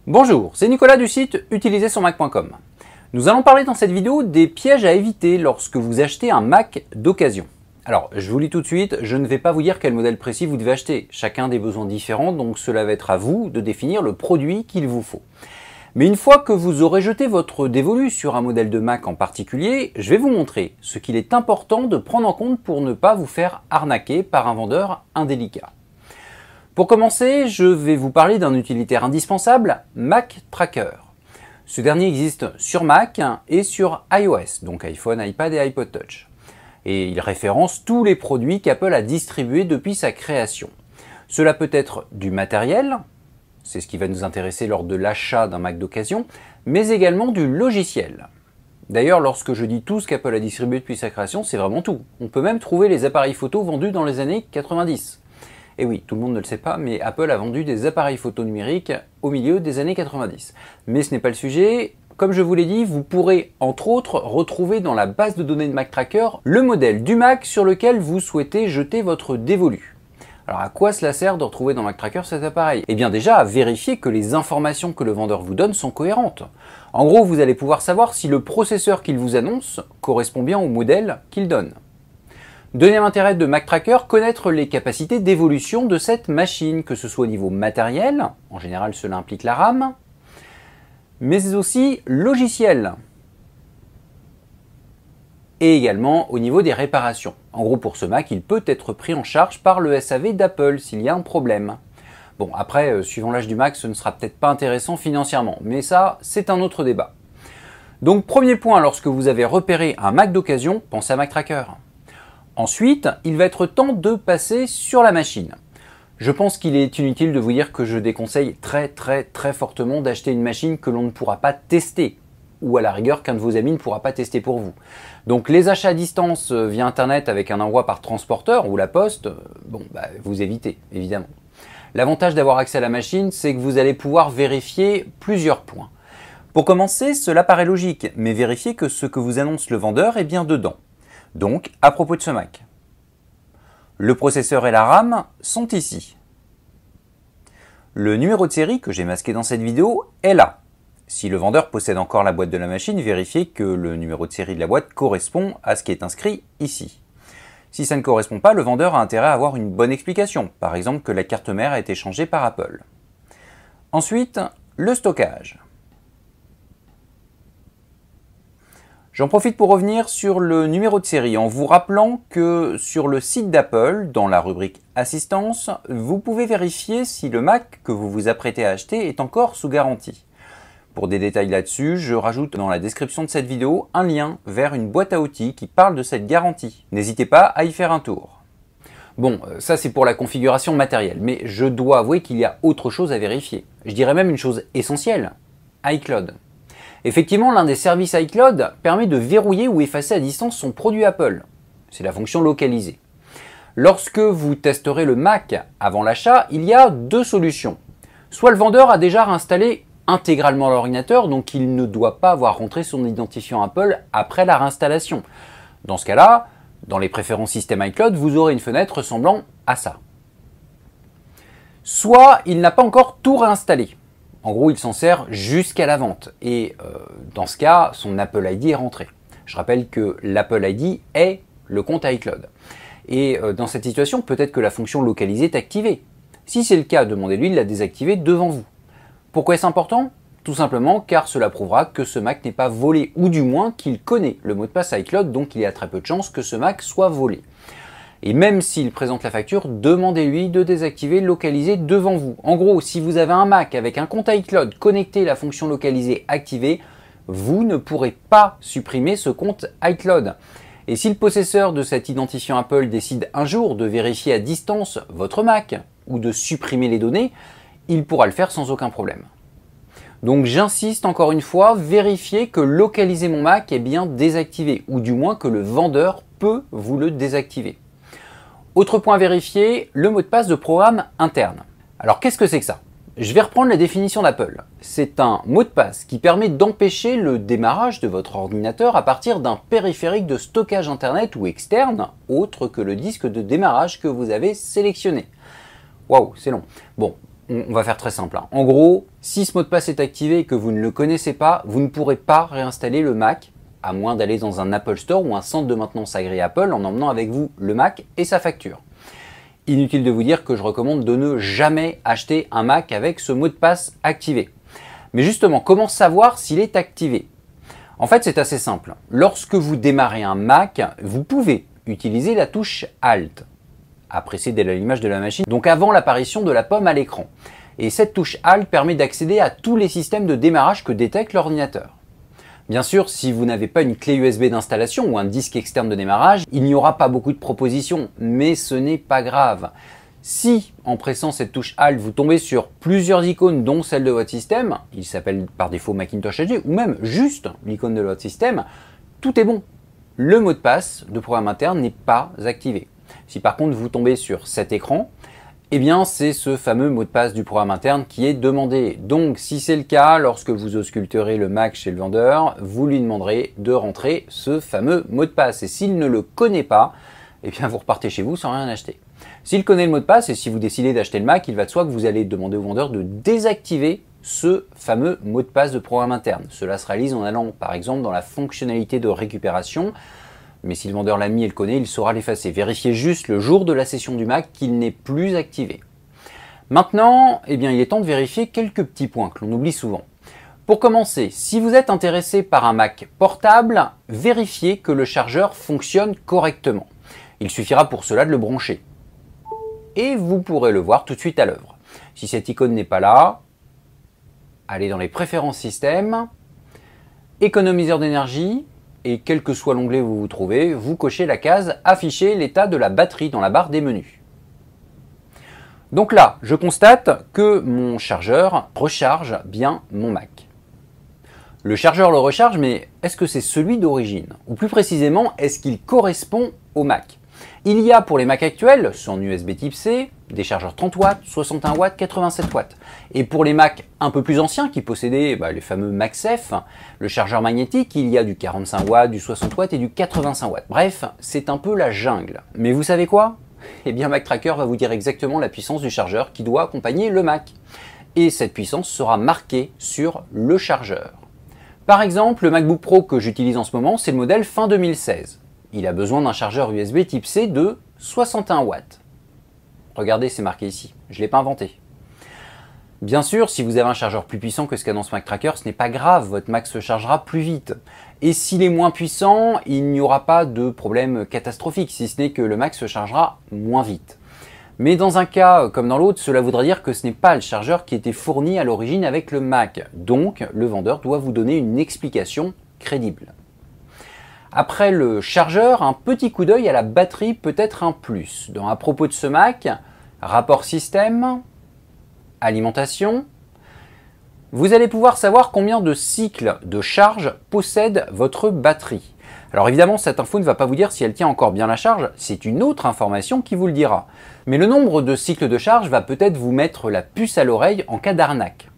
Bonjour, c'est Nicolas du site utilisersonmac.com. Nous allons parler dans cette vidéo des pièges à éviter lorsque vous achetez un Mac d'occasion. Alors, je vous lis tout de suite, je ne vais pas vous dire quel modèle précis vous devez acheter. Chacun a des besoins différents, donc cela va être à vous de définir le produit qu'il vous faut. Mais une fois que vous aurez jeté votre dévolu sur un modèle de Mac en particulier, je vais vous montrer ce qu'il est important de prendre en compte pour ne pas vous faire arnaquer par un vendeur indélicat. Pour commencer, je vais vous parler d'un utilitaire indispensable, Mac Tracker. Ce dernier existe sur Mac et sur iOS, donc iPhone, iPad et iPod Touch. Et il référence tous les produits qu'Apple a distribués depuis sa création. Cela peut être du matériel, c'est ce qui va nous intéresser lors de l'achat d'un Mac d'occasion, mais également du logiciel. D'ailleurs, lorsque je dis tout ce qu'Apple a distribué depuis sa création, c'est vraiment tout. On peut même trouver les appareils photo vendus dans les années 90. Et oui, tout le monde ne le sait pas, mais Apple a vendu des appareils photo numériques au milieu des années 90. Mais ce n'est pas le sujet. Comme je vous l'ai dit, vous pourrez entre autres retrouver dans la base de données de Mac Tracker le modèle du Mac sur lequel vous souhaitez jeter votre dévolu. Alors à quoi cela sert de retrouver dans Mac Tracker cet appareil? Eh bien déjà à vérifier que les informations que le vendeur vous donne sont cohérentes. En gros, vous allez pouvoir savoir si le processeur qu'il vous annonce correspond bien au modèle qu'il donne. Deuxième intérêt de Mac Tracker, connaître les capacités d'évolution de cette machine, que ce soit au niveau matériel, en général cela implique la RAM, mais aussi logiciel, et également au niveau des réparations. En gros, pour ce Mac, il peut être pris en charge par le SAV d'Apple s'il y a un problème. Bon, après, suivant l'âge du Mac, ce ne sera peut-être pas intéressant financièrement, mais ça, c'est un autre débat. Donc, premier point, lorsque vous avez repéré un Mac d'occasion, pensez à Mac Tracker. Ensuite, il va être temps de passer sur la machine. Je pense qu'il est inutile de vous dire que je déconseille très fortement d'acheter une machine que l'on ne pourra pas tester, ou à la rigueur qu'un de vos amis ne pourra pas tester pour vous. Donc les achats à distance via internet avec un envoi par transporteur ou la poste, vous évitez évidemment. L'avantage d'avoir accès à la machine, c'est que vous allez pouvoir vérifier plusieurs points. Pour commencer, cela paraît logique, mais vérifiez que ce que vous annonce le vendeur est bien dedans. Donc, à propos de ce Mac, le processeur et la RAM sont ici. Le numéro de série que j'ai masqué dans cette vidéo est là. Si le vendeur possède encore la boîte de la machine, vérifiez que le numéro de série de la boîte correspond à ce qui est inscrit ici. Si ça ne correspond pas, le vendeur a intérêt à avoir une bonne explication, par exemple que la carte mère a été changée par Apple. Ensuite, le stockage. J'en profite pour revenir sur le numéro de série en vous rappelant que sur le site d'Apple, dans la rubrique Assistance, vous pouvez vérifier si le Mac que vous vous apprêtez à acheter est encore sous garantie. Pour des détails là-dessus, je rajoute dans la description de cette vidéo un lien vers une boîte à outils qui parle de cette garantie. N'hésitez pas à y faire un tour. Bon, ça c'est pour la configuration matérielle, mais je dois avouer qu'il y a autre chose à vérifier. Je dirais même une chose essentielle, iCloud. Effectivement, l'un des services iCloud permet de verrouiller ou effacer à distance son produit Apple. C'est la fonction localisée. Lorsque vous testerez le Mac avant l'achat, il y a deux solutions. Soit le vendeur a déjà réinstallé intégralement l'ordinateur, donc il ne doit pas avoir rentré son identifiant Apple après la réinstallation. Dans ce cas-là, dans les préférences système iCloud, vous aurez une fenêtre ressemblant à ça. Soit il n'a pas encore tout réinstallé. En gros, il s'en sert jusqu'à la vente et dans ce cas, son Apple ID est rentré. Je rappelle que l'Apple ID est le compte iCloud. Et dans cette situation, peut-être que la fonction localisée est activée. Si c'est le cas, demandez-lui de la désactiver devant vous. Pourquoi est-ce important? Tout simplement car cela prouvera que ce Mac n'est pas volé, ou du moins qu'il connaît le mot de passe iCloud, donc il y a très peu de chances que ce Mac soit volé. Et même s'il présente la facture, demandez-lui de désactiver localisé devant vous. En gros, si vous avez un Mac avec un compte iCloud connecté et la fonction localisée activée, vous ne pourrez pas supprimer ce compte iCloud. Et si le possesseur de cet identifiant Apple décide un jour de vérifier à distance votre Mac ou de supprimer les données, il pourra le faire sans aucun problème. Donc j'insiste encore une fois, vérifiez que localiser mon Mac est bien désactivé, ou du moins que le vendeur peut vous le désactiver. Autre point vérifié, le mot de passe de programme interne. Alors qu'est-ce que c'est que ça? Je vais reprendre la définition d'Apple. C'est un mot de passe qui permet d'empêcher le démarrage de votre ordinateur à partir d'un périphérique de stockage internet ou externe, autre que le disque de démarrage que vous avez sélectionné. Waouh, c'est long. Bon, on va faire très simple. En gros, si ce mot de passe est activé et que vous ne le connaissez pas, vous ne pourrez pas réinstaller le Mac, à moins d'aller dans un Apple Store ou un centre de maintenance agréé Apple en emmenant avec vous le Mac et sa facture. Inutile de vous dire que je recommande de ne jamais acheter un Mac avec ce mot de passe activé. Mais justement, comment savoir s'il est activé? En fait, c'est assez simple. Lorsque vous démarrez un Mac, vous pouvez utiliser la touche Alt, à précéder l'allumage de la machine, donc avant l'apparition de la pomme à l'écran. Et cette touche Alt permet d'accéder à tous les systèmes de démarrage que détecte l'ordinateur. Bien sûr, si vous n'avez pas une clé USB d'installation ou un disque externe de démarrage, il n'y aura pas beaucoup de propositions, mais ce n'est pas grave. Si, en pressant cette touche Alt, vous tombez sur plusieurs icônes, dont celle de votre système, il s'appelle par défaut Macintosh HD, ou même juste l'icône de votre système, tout est bon. Le mot de passe de programme interne n'est pas activé. Si par contre vous tombez sur cet écran, eh bien c'est ce fameux mot de passe du programme interne qui est demandé. Donc si c'est le cas, lorsque vous ausculterez le Mac chez le vendeur, vous lui demanderez de rentrer ce fameux mot de passe. Et s'il ne le connaît pas, eh bien vous repartez chez vous sans rien acheter. S'il connaît le mot de passe et si vous décidez d'acheter le Mac, il va de soi que vous allez demander au vendeur de désactiver ce fameux mot de passe de programme interne. Cela se réalise en allant par exemple dans la fonctionnalité de récupération. Mais si le vendeur l'a mis et le connaît, il saura l'effacer. Vérifiez juste le jour de la session du Mac qu'il n'est plus activé. Maintenant, eh bien, il est temps de vérifier quelques petits points que l'on oublie souvent. Pour commencer, si vous êtes intéressé par un Mac portable, vérifiez que le chargeur fonctionne correctement. Il suffira pour cela de le brancher. Et vous pourrez le voir tout de suite à l'œuvre. Si cette icône n'est pas là, allez dans les préférences système, économiseur d'énergie, et quel que soit l'onglet où vous vous trouvez, vous cochez la case « Afficher l'état de la batterie » dans la barre des menus. Donc là, je constate que mon chargeur recharge bien mon Mac. Le chargeur le recharge, mais est-ce que c'est celui d'origine? Ou plus précisément, est-ce qu'il correspond au Mac? Il y a pour les Mac actuels, sans USB type C, des chargeurs 30 watts, 61 watts, 87 watts. Et pour les Mac un peu plus anciens qui possédaient les fameux MagSafe, le chargeur magnétique, il y a du 45 watts, du 60 watts et du 85 watts. Bref, c'est un peu la jungle. Mais vous savez quoi? Eh bien MacTracker va vous dire exactement la puissance du chargeur qui doit accompagner le Mac. Et cette puissance sera marquée sur le chargeur. Par exemple, le MacBook Pro que j'utilise en ce moment, c'est le modèle fin 2016. Il a besoin d'un chargeur USB type C de 61 watts. Regardez, c'est marqué ici. Je ne l'ai pas inventé. Bien sûr, si vous avez un chargeur plus puissant que ce qu'annonce MacTracker, ce n'est pas grave, votre Mac se chargera plus vite. Et s'il est moins puissant, il n'y aura pas de problème catastrophique, si ce n'est que le Mac se chargera moins vite. Mais dans un cas comme dans l'autre, cela voudrait dire que ce n'est pas le chargeur qui était fourni à l'origine avec le Mac. Donc, le vendeur doit vous donner une explication crédible. Après le chargeur, un petit coup d'œil à la batterie peut être un plus. À propos de ce Mac, rapport système, alimentation, vous allez pouvoir savoir combien de cycles de charge possède votre batterie. Alors évidemment, cette info ne va pas vous dire si elle tient encore bien la charge, c'est une autre information qui vous le dira. Mais le nombre de cycles de charge va peut-être vous mettre la puce à l'oreille en cas d'arnaque.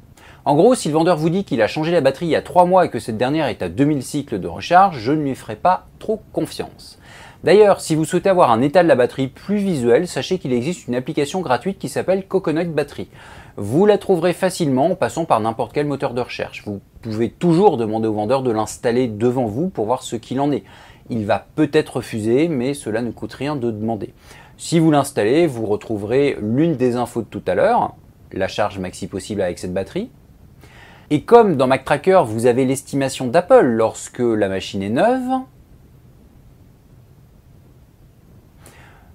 En gros, si le vendeur vous dit qu'il a changé la batterie il y a 3 mois et que cette dernière est à 2000 cycles de recharge, je ne lui ferai pas trop confiance. D'ailleurs, si vous souhaitez avoir un état de la batterie plus visuel, sachez qu'il existe une application gratuite qui s'appelle Coconut Battery. Vous la trouverez facilement en passant par n'importe quel moteur de recherche. Vous pouvez toujours demander au vendeur de l'installer devant vous pour voir ce qu'il en est. Il va peut-être refuser, mais cela ne coûte rien de demander. Si vous l'installez, vous retrouverez l'une des infos de tout à l'heure, la charge maxi possible avec cette batterie. Et comme dans MacTracker, vous avez l'estimation d'Apple lorsque la machine est neuve,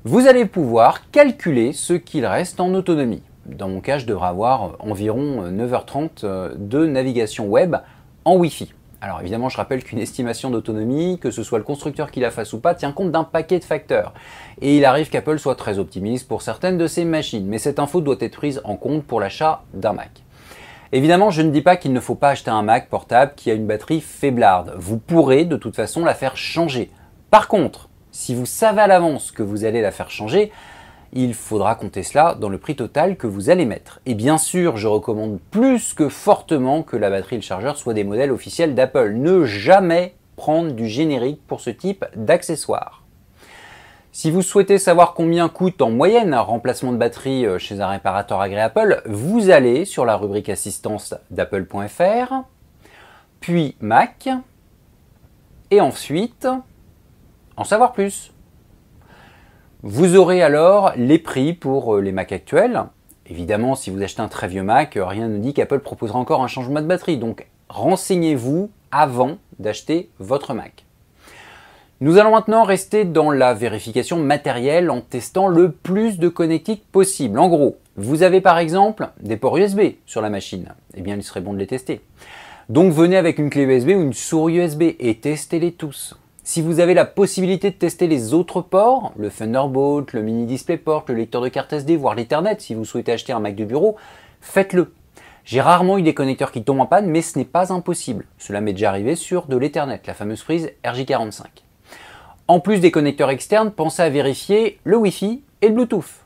vous allez pouvoir calculer ce qu'il reste en autonomie. Dans mon cas, je devrais avoir environ 9h30 de navigation web en Wi-Fi. Alors évidemment, je rappelle qu'une estimation d'autonomie, que ce soit le constructeur qui la fasse ou pas, tient compte d'un paquet de facteurs. Et il arrive qu'Apple soit très optimiste pour certaines de ses machines, mais cette info doit être prise en compte pour l'achat d'un Mac. Évidemment, je ne dis pas qu'il ne faut pas acheter un Mac portable qui a une batterie faiblarde. Vous pourrez de toute façon la faire changer. Par contre, si vous savez à l'avance que vous allez la faire changer, il faudra compter cela dans le prix total que vous allez mettre. Et bien sûr, je recommande plus que fortement que la batterie et le chargeur soient des modèles officiels d'Apple. Ne jamais prendre du générique pour ce type d'accessoires. Si vous souhaitez savoir combien coûte en moyenne un remplacement de batterie chez un réparateur agréé Apple, vous allez sur la rubrique assistance d'apple.fr, puis Mac, et ensuite en savoir plus. Vous aurez alors les prix pour les Mac actuels. Évidemment, si vous achetez un très vieux Mac, rien ne dit qu'Apple proposera encore un changement de batterie. Donc renseignez-vous avant d'acheter votre Mac. Nous allons maintenant rester dans la vérification matérielle en testant le plus de connectiques possible. En gros, vous avez par exemple des ports USB sur la machine. Eh bien, il serait bon de les tester. Donc venez avec une clé USB ou une souris USB et testez-les tous. Si vous avez la possibilité de tester les autres ports, le Thunderbolt, le mini DisplayPort, le lecteur de carte SD, voire l'Ethernet, si vous souhaitez acheter un Mac de bureau, faites-le. J'ai rarement eu des connecteurs qui tombent en panne, mais ce n'est pas impossible. Cela m'est déjà arrivé sur de l'Ethernet, la fameuse prise RJ45. En plus des connecteurs externes, pensez à vérifier le Wi-Fi et le Bluetooth.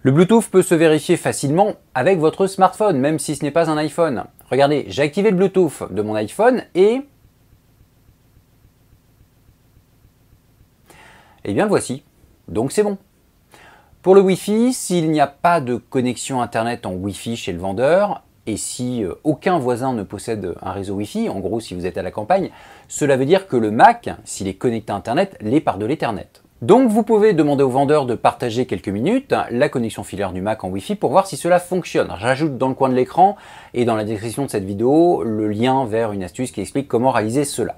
Le Bluetooth peut se vérifier facilement avec votre smartphone, même si ce n'est pas un iPhone. Regardez, j'ai activé le Bluetooth de mon iPhone et... Eh bien le voici, donc c'est bon. Pour le Wi-Fi, s'il n'y a pas de connexion Internet en Wi-Fi chez le vendeur, et si aucun voisin ne possède un réseau Wi-Fi, en gros si vous êtes à la campagne, cela veut dire que le Mac, s'il est connecté à Internet, l'est par de l'Ethernet. Donc vous pouvez demander au vendeur de partager quelques minutes la connexion filaire du Mac en Wi-Fi pour voir si cela fonctionne. J'ajoute dans le coin de l'écran et dans la description de cette vidéo le lien vers une astuce qui explique comment réaliser cela.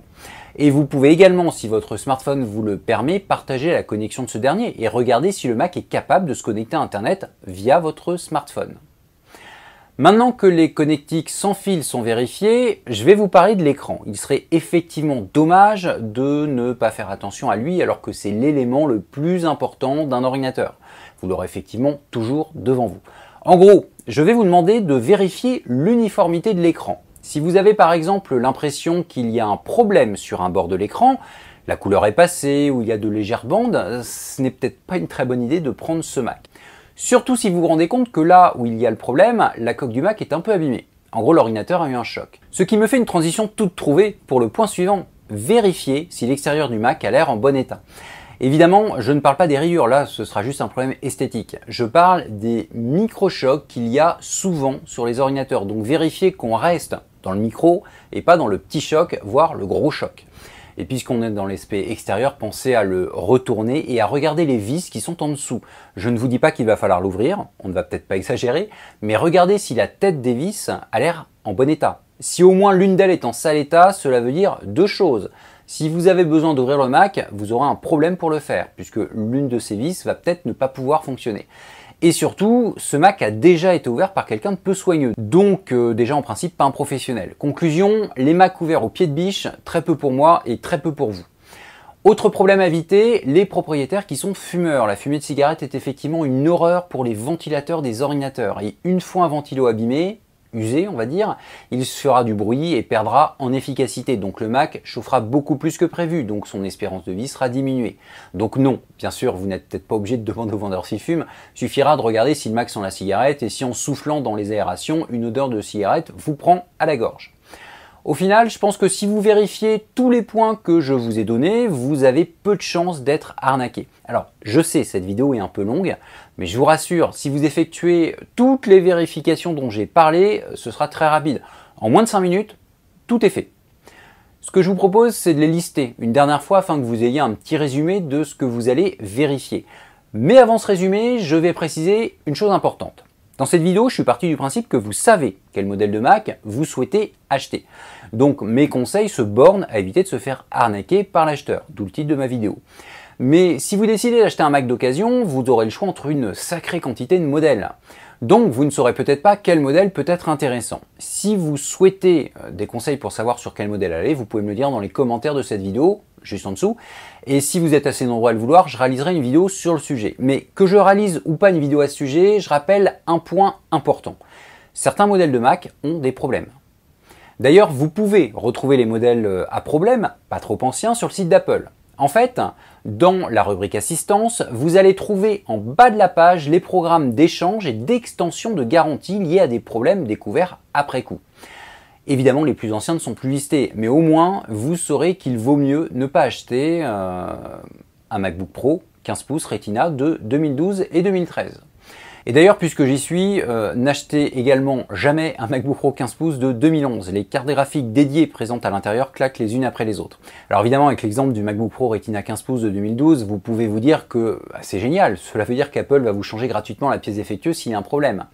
Et vous pouvez également, si votre smartphone vous le permet, partager la connexion de ce dernier et regarder si le Mac est capable de se connecter à Internet via votre smartphone. Maintenant que les connectiques sans fil sont vérifiés, je vais vous parler de l'écran. Il serait effectivement dommage de ne pas faire attention à lui alors que c'est l'élément le plus important d'un ordinateur. Vous l'aurez effectivement toujours devant vous. En gros, je vais vous demander de vérifier l'uniformité de l'écran. Si vous avez par exemple l'impression qu'il y a un problème sur un bord de l'écran, la couleur est passée ou il y a de légères bandes, ce n'est peut-être pas une très bonne idée de prendre ce Mac. Surtout si vous vous rendez compte que là où il y a le problème, la coque du Mac est un peu abîmée. En gros, l'ordinateur a eu un choc. Ce qui me fait une transition toute trouvée pour le point suivant. Vérifiez si l'extérieur du Mac a l'air en bon état. Évidemment, je ne parle pas des rayures, là ce sera juste un problème esthétique. Je parle des microchocs qu'il y a souvent sur les ordinateurs. Donc vérifiez qu'on reste dans le micro et pas dans le petit choc, voire le gros choc. Et puisqu'on est dans l'aspect extérieur, pensez à le retourner et à regarder les vis qui sont en dessous. Je ne vous dis pas qu'il va falloir l'ouvrir, on ne va peut-être pas exagérer, mais regardez si la tête des vis a l'air en bon état. Si au moins l'une d'elles est en sale état, cela veut dire deux choses. Si vous avez besoin d'ouvrir le Mac, vous aurez un problème pour le faire, puisque l'une de ces vis va peut-être ne pas pouvoir fonctionner. Et surtout, ce Mac a déjà été ouvert par quelqu'un de peu soigneux, donc déjà en principe pas un professionnel. Conclusion, les Macs ouverts au pied de biche, très peu pour moi et très peu pour vous. Autre problème à éviter, les propriétaires qui sont fumeurs. La fumée de cigarette est effectivement une horreur pour les ventilateurs des ordinateurs. Et une fois un ventilo abîmé, usé on va dire, il se fera du bruit et perdra en efficacité. Donc le Mac chauffera beaucoup plus que prévu, donc son espérance de vie sera diminuée. Donc non, bien sûr, vous n'êtes peut-être pas obligé de demander au vendeur s'il fume, suffira de regarder si le Mac sent la cigarette et si en soufflant dans les aérations, une odeur de cigarette vous prend à la gorge. Au final, je pense que si vous vérifiez tous les points que je vous ai donnés, vous avez peu de chances d'être arnaqué. Alors, je sais, cette vidéo est un peu longue, mais je vous rassure, si vous effectuez toutes les vérifications dont j'ai parlé, ce sera très rapide. En moins de 5 minutes, tout est fait. Ce que je vous propose, c'est de les lister une dernière fois afin que vous ayez un petit résumé de ce que vous allez vérifier. Mais avant ce résumé, je vais préciser une chose importante. Dans cette vidéo, je suis parti du principe que vous savez quel modèle de Mac vous souhaitez acheter. Donc mes conseils se bornent à éviter de se faire arnaquer par l'acheteur, d'où le titre de ma vidéo. Mais si vous décidez d'acheter un Mac d'occasion, vous aurez le choix entre une sacrée quantité de modèles. Donc vous ne saurez peut-être pas quel modèle peut être intéressant. Si vous souhaitez des conseils pour savoir sur quel modèle aller, vous pouvez me le dire dans les commentaires de cette vidéo, juste en dessous. Et si vous êtes assez nombreux à le vouloir, je réaliserai une vidéo sur le sujet. Mais que je réalise ou pas une vidéo à ce sujet, je rappelle un point important. Certains modèles de Mac ont des problèmes. D'ailleurs, vous pouvez retrouver les modèles à problème, pas trop anciens, sur le site d'Apple. En fait, dans la rubrique assistance, vous allez trouver en bas de la page les programmes d'échange et d'extension de garantie liés à des problèmes découverts après coup. Évidemment, les plus anciens ne sont plus listés, mais au moins, vous saurez qu'il vaut mieux ne pas acheter un MacBook Pro 15 pouces Retina de 2012 et 2013. Et d'ailleurs, puisque j'y suis, n'achetez également jamais un MacBook Pro 15 pouces de 2011. Les cartes graphiques dédiées présentes à l'intérieur claquent les unes après les autres. Alors évidemment, avec l'exemple du MacBook Pro Retina 15 pouces de 2012, vous pouvez vous dire que c'est génial. Cela veut dire qu'Apple va vous changer gratuitement la pièce défectueuse s'il y a un problème.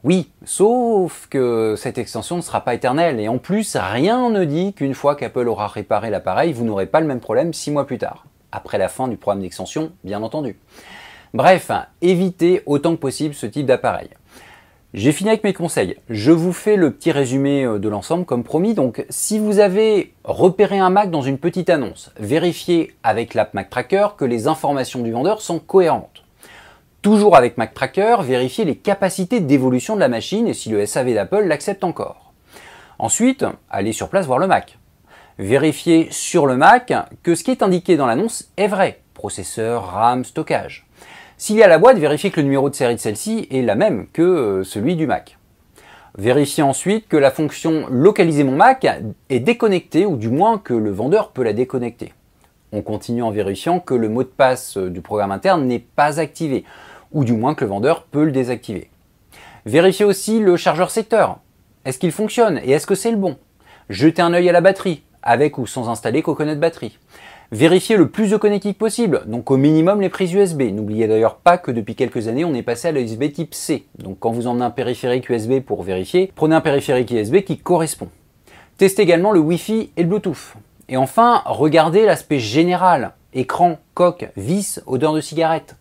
Oui, sauf que cette extension ne sera pas éternelle. Et en plus, rien ne dit qu'une fois qu'Apple aura réparé l'appareil, vous n'aurez pas le même problème 6 mois plus tard. Après la fin du programme d'extension, bien entendu. Bref, évitez autant que possible ce type d'appareil. J'ai fini avec mes conseils. Je vous fais le petit résumé de l'ensemble comme promis. Donc, si vous avez repéré un Mac dans une petite annonce, vérifiez avec l'app Mac Tracker que les informations du vendeur sont cohérentes. Toujours avec Mac Tracker, vérifiez les capacités d'évolution de la machine et si le SAV d'Apple l'accepte encore. Ensuite, allez sur place voir le Mac. Vérifiez sur le Mac que ce qui est indiqué dans l'annonce est vrai. Processeur, RAM, stockage. S'il y a la boîte, vérifiez que le numéro de série de celle-ci est la même que celui du Mac. Vérifiez ensuite que la fonction « Localiser mon Mac » est déconnectée ou du moins que le vendeur peut la déconnecter. On continue en vérifiant que le mot de passe du programme interne n'est pas activé ou du moins que le vendeur peut le désactiver. Vérifiez aussi le chargeur secteur. Est-ce qu'il fonctionne et est-ce que c'est le bon? Jetez un œil à la batterie, avec ou sans installer Coconut Battery. Vérifiez le plus de connectiques possible, donc au minimum les prises USB. N'oubliez d'ailleurs pas que depuis quelques années, on est passé à la USB type C. Donc quand vous emmenez un périphérique USB pour vérifier, prenez un périphérique USB qui correspond. Testez également le Wi-Fi et le Bluetooth. Et enfin, regardez l'aspect général. Écran, coque, vis, odeur de cigarette.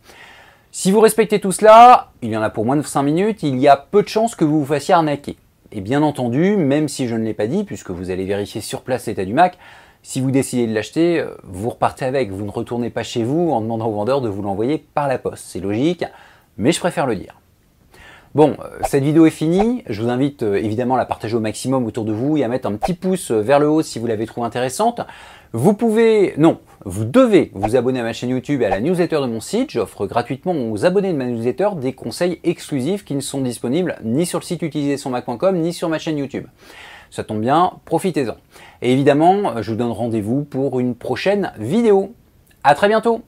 Si vous respectez tout cela, il y en a pour moins de 5 minutes, il y a peu de chances que vous vous fassiez arnaquer. Et bien entendu, même si je ne l'ai pas dit, puisque vous allez vérifier sur place l'état du Mac, si vous décidez de l'acheter, vous repartez avec, vous ne retournez pas chez vous en demandant au vendeur de vous l'envoyer par la poste. C'est logique, mais je préfère le dire. Bon, cette vidéo est finie, je vous invite évidemment à la partager au maximum autour de vous et à mettre un petit pouce vers le haut si vous l'avez trouvée intéressante. Vous devez vous abonner à ma chaîne YouTube et à la newsletter de mon site. J'offre gratuitement aux abonnés de ma newsletter des conseils exclusifs qui ne sont disponibles ni sur le site utilisersonmac.com ni sur ma chaîne YouTube. Ça tombe bien, profitez-en. Et évidemment, je vous donne rendez-vous pour une prochaine vidéo. À très bientôt!